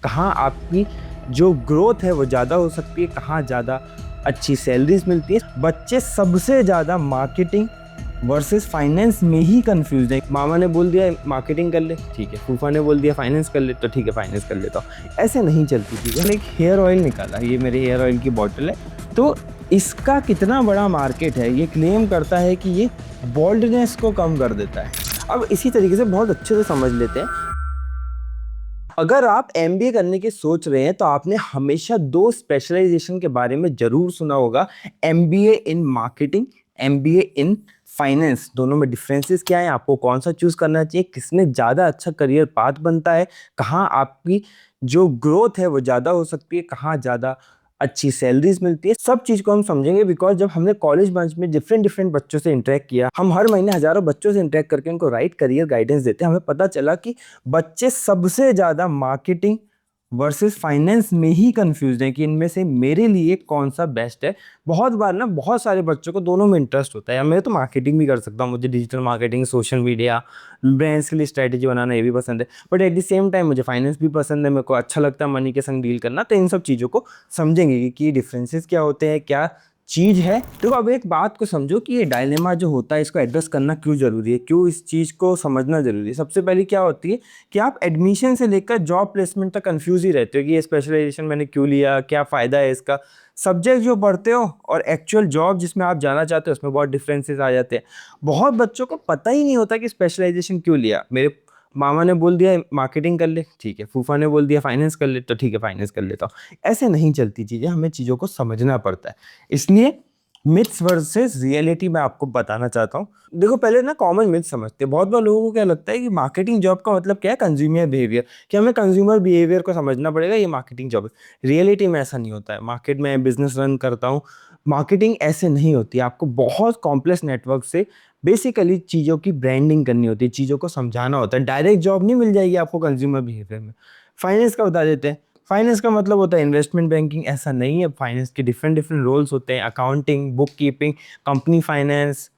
कहाँ आपकी जो ग्रोथ है वो ज़्यादा हो सकती है, कहाँ ज़्यादा अच्छी सैलरीज मिलती है। बच्चे सबसे ज़्यादा मार्केटिंग वर्सेस फाइनेंस में ही कंफ्यूज है। मामा ने बोल दिया मार्केटिंग कर ले, ठीक है। फूफा ने बोल दिया फाइनेंस कर ले, तो ठीक है फाइनेंस कर लेता हूँ। ऐसे नहीं चलती चीज़ें। मैंने एक हेयर ऑयल निकाला, ये मेरे हेयर ऑयल की बॉटल है। तो इसका कितना बड़ा मार्केट है, ये क्लेम करता है कि ये बॉल्डनेस को कम कर देता है। अब इसी तरीके से बहुत अच्छे से समझ लेते हैं। अगर आप एमबीए करने की सोच रहे हैं तो आपने हमेशा दो स्पेशलाइजेशन के बारे में जरूर सुना होगा, MBA in marketing, MBA in finance. दोनों में डिफरेंसेस क्या है, आपको कौन सा चूज करना चाहिए, किसमें ज़्यादा अच्छा करियर पाथ बनता है, कहाँ आपकी जो ग्रोथ है वो ज़्यादा हो सकती है, कहाँ ज़्यादा अच्छी सैलरीज मिलती है। सब चीज़ को हम समझेंगे बिकॉज जब हमने कॉलेज बंच में डिफरेंट डिफरेंट बच्चों से इंटरेक्ट किया, हम हर महीने हज़ारों बच्चों से इंटरेक्ट करके उनको राइट करियर गाइडेंस देते हैं, हमें पता चला कि बच्चे सबसे ज़्यादा मार्केटिंग वर्सेस फाइनेंस में ही कंफ्यूज हैं कि इनमें से मेरे लिए कौन सा बेस्ट है। बहुत बार ना बहुत सारे बच्चों को दोनों में इंटरेस्ट होता है। मैं तो मार्केटिंग भी कर सकता हूँ, मुझे digital marketing, social media, brands के लिए स्ट्रैटेजी बनाना ये भी पसंद है, but at the same time मुझे फाइनेंस भी पसंद है, मेरे को अच्छा लगता है मनी के संग डील करना। तो इन सब चीज़ों को समझेंगे कि डिफरेंसेस क्या होते हैं, क्या चीज़ है। तो अब एक बात को समझो कि ये डायलेमा जो होता है इसको एड्रेस करना क्यों ज़रूरी है, क्यों इस चीज़ को समझना ज़रूरी है। सबसे पहले क्या होती है कि आप एडमिशन से लेकर जॉब प्लेसमेंट तक कंफ्यूज ही रहते हो कि ये स्पेशलाइजेशन मैंने क्यों लिया, क्या फ़ायदा है इसका। सब्जेक्ट जो पढ़ते हो और एक्चुअल जॉब जिसमें आप जाना चाहते हो उसमें बहुत डिफरेंसेस आ जाते हैं। बहुत बच्चों को पता ही नहीं होता कि स्पेशलाइजेशन क्यों लिया। मेरे मामा ने बोल दिया मार्केटिंग कर ले, ठीक है। फूफा ने बोल दिया फाइनेंस कर ले, तो ठीक है फाइनेंस कर लेता हूँ। ऐसे नहीं चलती चीज़ें, हमें चीज़ों को समझना पड़ता है। इसलिए मिथ्स वर्सेस रियलिटी मैं आपको बताना चाहता हूँ। देखो पहले ना कॉमन मिथ समझते हैं। बहुत बार लोगों को क्या लगता है कि मार्केटिंग जॉब का मतलब क्या है, कंज्यूमर बिहेवियर, कि हमें कंज्यूमर बिहेवियर को समझना पड़ेगा, ये मार्केटिंग जॉब है। रियलिटी में ऐसा नहीं होता है। मार्केट में बिजनेस रन करता हूँ, मार्केटिंग ऐसे नहीं होती है। आपको बहुत कॉम्प्लेक्स नेटवर्क से बेसिकली चीज़ों की ब्रांडिंग करनी होती है, चीज़ों को समझाना होता है। डायरेक्ट जॉब नहीं मिल जाएगी आपको कंज्यूमर बिहेवियर में। फाइनेंस का बता देते हैं। फाइनेंस का मतलब होता है इन्वेस्टमेंट बैंकिंग। ऐसा नहीं है, फाइनेंस के डिफरेंट डिफरेंट रोल्स होते हैं, accounting, book keeping, company finance,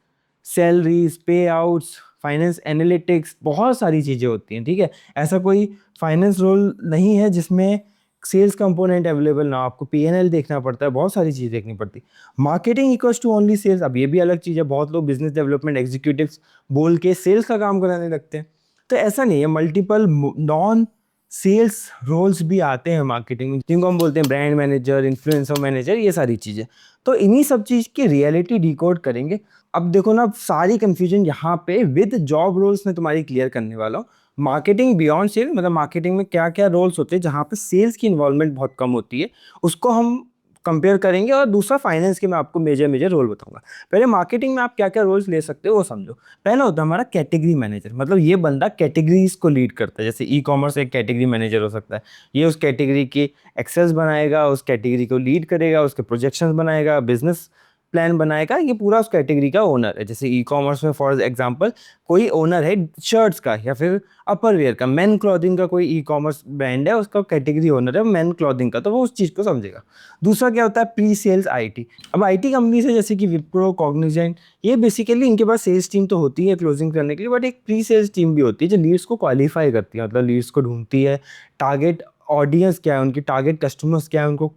salaries, पे आउट्स, फाइनेंस एनालिटिक्स, बहुत सारी चीज़ें होती हैं, ठीक है। ऐसा कोई फाइनेंस रोल नहीं है जिसमें सेल्स कंपोनेंट अवेलेबल ना हो। आपको पीएनएल देखना पड़ता है, बहुत सारी चीज़ देखनी पड़ती है। Marketing equals to only sales, अब ये भी अलग चीज़ है। बहुत लोग बिजनेस डेवलपमेंट एग्जीक्यूटिव्स बोल के सेल्स का काम कराने लगते हैं, तो ऐसा नहीं है। मल्टीपल नॉन सेल्स रोल्स भी आते हैं मार्केटिंग में, जिनको हम बोलते हैं ब्रांड मैनेजर, इन्फ्लुएंसर मैनेजर, ये सारी चीज़ें। तो इन्हीं सब चीज़ की रियलिटी डिकोड करेंगे। अब देखो ना, सारी कंफ्यूजन यहाँ पे विद जॉब रोल्स में तुम्हारी क्लियर करने वाला हूँ। मार्केटिंग बियॉन्ड सेल मतलब मार्केटिंग में क्या क्या रोल्स होते हैं जहाँ पे सेल्स की इन्वॉल्वमेंट बहुत कम होती है, उसको हम कंपेयर करेंगे। और दूसरा फाइनेंस के मैं आपको मेजर मेजर रोल बताऊंगा। पहले मार्केटिंग में आप क्या क्या रोल्स ले सकते हो वो समझो। पहला होता है हमारा कैटेगरी मैनेजर, मतलब ये बंदा कैटेगरीज को लीड करता है। जैसे ई कॉमर्स एक कैटेगरी मैनेजर हो सकता है, ये उस कैटेगरी की एक्सेस बनाएगा, उस कैटेगरी को लीड करेगा, उसके प्रोजेक्शंस बनाएगा, बिजनेस प्लान बनाएगा, ये पूरा उस कैटेगरी का ओनर है। जैसे ई कॉमर्स में फॉर एग्जांपल कोई ओनर है शर्ट्स का या फिर अपर वेयर का, मेन क्लॉथिंग का कोई ई कॉमर्स ब्रांड है, उसका कैटेगरी ओनर है मेन क्लॉथिंग का, तो वो उस चीज़ को समझेगा। दूसरा क्या होता है, प्री सेल्स आईटी। अब आईटी कंपनी से जैसे कि विप्रो, कॉग्निजेंट, ये बेसिकली इनके पास सेल्स टीम तो होती है क्लोजिंग करने के लिए, बट एक प्री सेल्स टीम भी होती है जो लीड्स को क्वालिफाई करती है, मतलब लीड्स को ढूंढती है, टारगेट ऑडियंस क्या है उनकी, टारगेट कस्टमर्स क्या है, उनको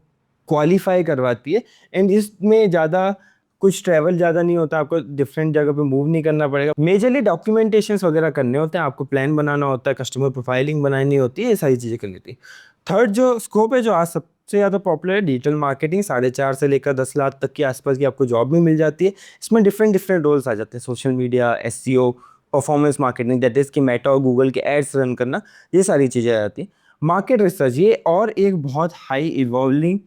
क्वालिफाई करवाती है। एंड इसमें ज़्यादा कुछ ट्रैवल ज़्यादा नहीं होता, आपको डिफरेंट जगह पे मूव नहीं करना पड़ेगा। मेजरली डॉक्यूमेंटेशंस वगैरह करने होते हैं, आपको प्लान बनाना होता है, कस्टमर प्रोफाइलिंग बनानी होती है, ये सारी चीज़ें कर लेती है। थर्ड जो स्कोप है, जो आज सबसे ज़्यादा पॉपुलर है, डिजिटल मार्केटिंग। 4.5 से लेकर 10 लाख तक के आसपास की आपको जॉब भी मिल जाती है। इसमें डिफरेंट डिफरेंट रोल्स आ जाते हैं, social media, SEO, performance marketing, that is कि मेटा और गूगल के एड्स रन करना, ये सारी चीज़ें आ जाती हैं। मार्केट रिसर्च, ये और एक बहुत हाई इवॉल्विंग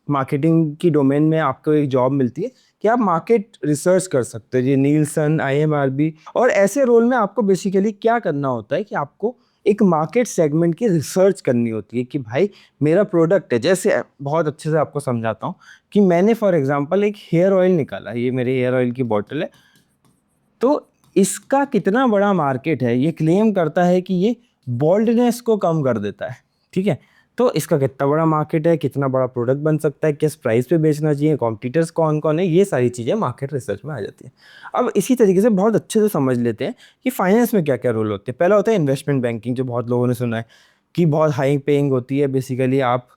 मार्केटिंग की डोमेन में आपको एक जॉब मिलती है कि आप मार्केट रिसर्च कर सकते हैं। ये नीलसन, आईएमआरबी, और ऐसे रोल में आपको बेसिकली क्या करना होता है कि आपको एक मार्केट सेगमेंट की रिसर्च करनी होती है कि भाई मेरा प्रोडक्ट है। जैसे बहुत अच्छे से आपको समझाता हूँ कि मैंने फॉर एग्जांपल एक हेयर ऑयल निकाला, ये मेरे हेयर ऑयल की बॉटल है। तो इसका कितना बड़ा मार्केट है, ये क्लेम करता है कि ये बॉल्डनेस को कम कर देता है, ठीक है। तो इसका कितना बड़ा मार्केट है, कितना बड़ा प्रोडक्ट बन सकता है, किस प्राइस पे बेचना चाहिए, कॉम्पिटिटर्स कौन कौन है, ये सारी चीज़ें मार्केट रिसर्च में आ जाती हैं। अब इसी तरीके से बहुत अच्छे से समझ लेते हैं कि फाइनेंस में क्या क्या रोल होते हैं। पहला होता है इन्वेस्टमेंट बैंकिंग, जो बहुत लोगों ने सुना है। की बहुत हाई पेइंग होती है। बेसिकली आप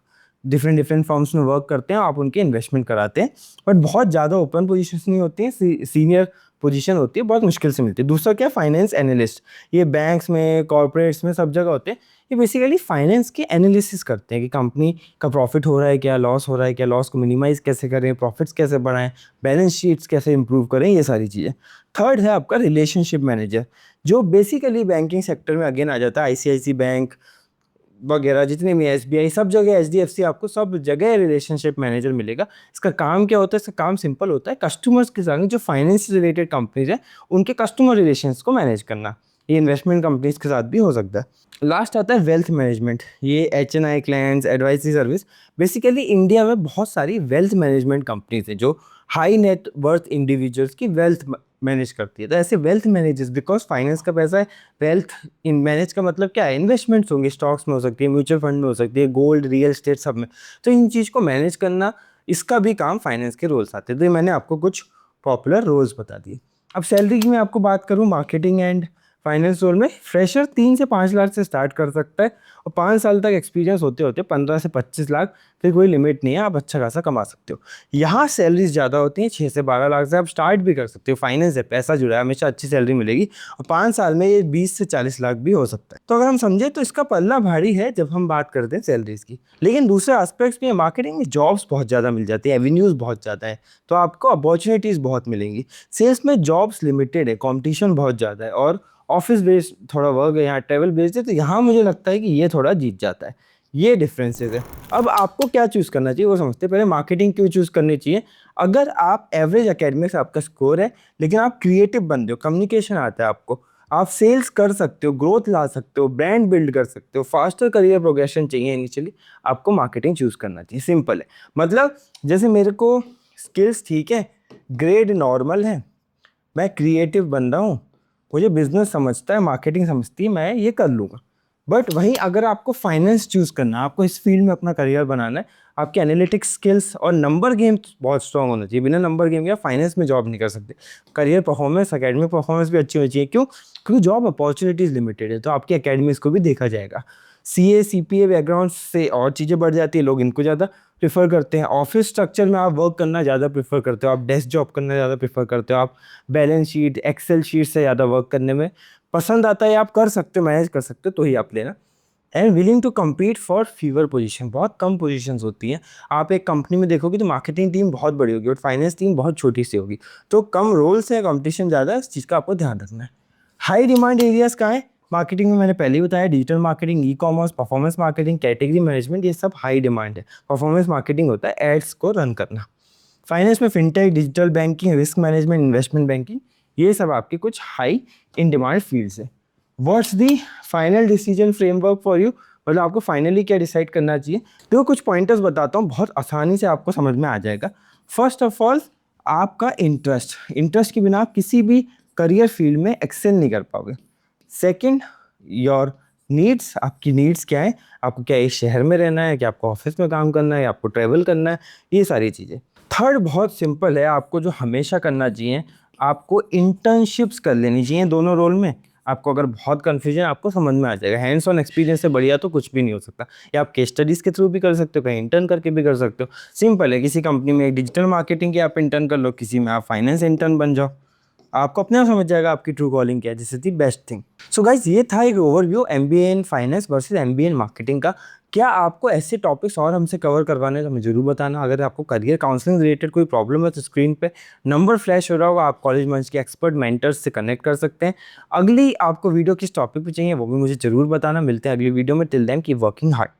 डिफरेंट डिफरेंट फर्म्स में वर्क करते हैं, आप उनके इन्वेस्टमेंट कराते हैं, बट बहुत ज़्यादा ओपन पोजीशंस नहीं होती हैं, सीनियर पोजीशन होती है, बहुत मुश्किल से मिलती है। दूसरा क्या, फाइनेंस एनालिस्ट। ये बैंक्स में, कॉर्पोरेट्स में, सब जगह होते हैं। ये बेसिकली फाइनेंस के एनालिसिस करते हैं कि कंपनी का प्रॉफिट हो रहा है क्या, लॉस हो रहा है क्या, लॉस को मिनिमाइज कैसे करें, प्रॉफिट्स कैसे बढ़ाएं, बैलेंस शीट्स कैसे इंप्रूव करें, ये सारी चीज़ें। थर्ड है आपका रिलेशनशिप मैनेजर, जो बेसिकली बैंकिंग सेक्टर में अगेन आ जाता है। आईसीआईसी बैंक वगैरह जितने भी, एसबीआई, सब जगह, एचडीएफसी, आपको सब जगह रिलेशनशिप मैनेजर मिलेगा। इसका काम क्या होता है? इसका काम सिंपल होता है, कस्टमर्स के साथ, जो फाइनेंस से रिलेटेड कंपनीज हैं उनके कस्टमर रिलेशंस को मैनेज करना। ये इन्वेस्टमेंट कंपनीज के साथ भी हो सकता है। लास्ट आता है वेल्थ मैनेजमेंट। ये HNI clients advisory service. Basically India में बहुत सारी वेल्थ मैनेजमेंट कंपनीज हैं जो हाई नेट वर्थ इंडिविजुअल्स की वेल्थ मैनेज करती है। तो ऐसे वेल्थ मैनेजर्स, बिकॉज फाइनेंस का पैसा है, वेल्थ इन मैनेज का मतलब क्या है? इन्वेस्टमेंट्स होंगे, स्टॉक्स में हो सकती है, म्यूचुअल फंड में हो सकती है, गोल्ड, रियल एस्टेट, सब में। तो इन चीज़ को मैनेज करना, इसका भी काम फाइनेंस के रोल्स आते हैं। तो ये मैंने आपको कुछ पॉपुलर रोल्स बता दिए। अब सैलरी की मैं आपको बात करूँ, मार्केटिंग एंड फाइनेंस रोल में फ्रेशर 3 से 5 लाख से स्टार्ट कर सकता है, और 5 साल तक एक्सपीरियंस होते होते 15 से 25 लाख, फिर कोई लिमिट नहीं है, आप अच्छा खासा कमा सकते हो। यहाँ सैलरीज ज़्यादा होती हैं, 6 से 12 लाख से आप स्टार्ट भी कर सकते हो। फाइनेंस है, पैसा जुड़ा है, हमेशा अच्छी सैलरी मिलेगी, और 5 साल में ये 20 से 40 लाख भी हो सकता है। तो अगर हम समझे तो इसका पल्ला भारी है जब हम बात करते हैं सैलरीज की। लेकिन दूसरे एस्पेक्ट्स भी है, मार्केटिंग में जॉब्स बहुत ज़्यादा मिल जाती है, एवेन्यूज़ बहुत ज़्यादा है, तो आपको अपॉर्चुनिटीज़ बहुत मिलेंगी। सेल्स में जॉब्स लिमिटेड है, कॉम्पिटिशन बहुत ज़्यादा है, और ऑफिस बेस्ड थोड़ा वर्क है, यहाँ ट्रैवल बेस्ड है, तो यहाँ मुझे लगता है कि ये थोड़ा जीत जाता है। ये डिफरेंसेस है। अब आपको क्या चूज़ करना चाहिए वो समझते हैं। पहले मार्केटिंग क्यों चूज़ करनी चाहिए? अगर आप एवरेज एकेडमिक्स आपका स्कोर है, लेकिन आप क्रिएटिव बंदे हो, कम्युनिकेशन आता है आपको, आप सेल्स कर सकते हो, ग्रोथ ला सकते हो, ब्रांड बिल्ड कर सकते हो, फास्टर करियर प्रोग्रेशन चाहिए इनिशियली, आपको मार्केटिंग चूज़ करना चाहिए। सिंपल है। मतलब जैसे मेरे को स्किल्स ठीक है, ग्रेड नॉर्मल है, मैं क्रिएटिव बंदा हूँ, मुझे बिजनेस समझता है, मार्केटिंग समझती है, मैं ये कर लूँगा। बट वहीं अगर आपको फाइनेंस चूज़ करना है, आपको इस फील्ड में अपना करियर बनाना है, आपके एनालिटिक्स स्किल्स और नंबर गेम बहुत स्ट्रांग होना चाहिए। बिना नंबर गेम या फाइनेंस में जॉब नहीं कर सकते। करियर परफॉर्मेंस, एकेडमिक परफॉर्मेंस भी अच्छी होनी चाहिए। क्यों? क्योंकि जॉब अपॉर्चुनिटीज़ लिमिटेड है, तो आपकी एकेडमिक्स को भी देखा जाएगा। सीए सीपीए बैकग्राउंड से और चीज़ें बढ़ जाती है, लोग इनको ज़्यादा प्रेफर करते हैं। ऑफिस स्ट्रक्चर में आप वर्क करना ज़्यादा प्रेफर करते हो, आप डेस्क जॉब करना ज़्यादा प्रेफर करते हो, आप बैलेंस शीट, एक्सेल शीट से ज़्यादा वर्क करने में पसंद आता है, आप कर सकते हो, मैनेज कर सकते हो, तो ही आप लेना। And willing to compete for fewer position, बहुत कम पोजीशंस होती हैं। आप एक कंपनी में देखोगे तो मार्केटिंग टीम बहुत बड़ी होगी, बट फाइनेंस टीम बहुत छोटी सी होगी, तो कम रोल्स है, कंपटीशन ज़्यादा है, इस चीज़ का आपको ध्यान रखना है। हाई डिमांड एरियाज कहाँ है मार्केटिंग में? मैंने पहले ही बताया, digital marketing, e commerce, performance marketing, category management, ये सब हाई डिमांड है। परफॉर्मेंस मार्केटिंग होता है एड्स को रन करना। फाइनेंस में fintech, digital banking, risk management, investment banking, ये सब आपके कुछ हाई इन डिमांड फील्ड्स है। What's the final decision framework for you? मतलब आपको फाइनली क्या डिसाइड करना चाहिए? तो कुछ पॉइंटर्स बताता हूँ, बहुत आसानी से आपको समझ में आ जाएगा। फर्स्ट ऑफ ऑल, आपका इंटरेस्ट, इंटरेस्ट के बिना आप किसी भी करियर फील्ड में एक्सेल नहीं कर पाओगे। सेकंड, योर नीड्स, आपकी नीड्स क्या है, आपको क्या इस शहर में रहना है, क्या आपको ऑफिस में काम करना है, या आपको ट्रैवल करना है, ये सारी चीज़ें। थर्ड बहुत सिंपल है, आपको जो हमेशा करना चाहिए, आपको इंटर्नशिप्स कर लेनी चाहिए दोनों रोल में। आपको अगर बहुत कन्फ्यूजन, आपको समझ में आ जाएगा। हैंड्स ऑन एक्सपीरियंस से बढ़िया तो कुछ भी नहीं हो सकता। या आप केस स्टडीज़ के थ्रू भी कर सकते हो, कहीं इंटर्न करके भी कर सकते हो। सिंपल है, किसी कंपनी में एक डिजिटल मार्केटिंग के आप इंटर्न कर लो, किसी में आप फाइनेंस इंटर्न बन जाओ, आपको अपने आप समझ जाएगा आपकी ट्रू कॉलिंग क्या है। This is the best thing. So guys, ये था एक overview MBA in finance versus MBA in marketing का। क्या आपको ऐसे टॉपिक्स और हमसे कवर करवाने हैं तो हमें जरूर बताना। अगर आपको करियर काउंसलिंग रिलेटेड कोई प्रॉब्लम है तो स्क्रीन पे नंबर फ्लैश हो रहा होगा, आप कॉलेज मंच के एक्सपर्ट मेंटर्स से कनेक्ट कर सकते हैं। अगली आपको वीडियो किस टॉपिक पे चाहिए वो भी मुझे जरूर बताना। मिलते हैं अगली वीडियो में। Till then keep working hard.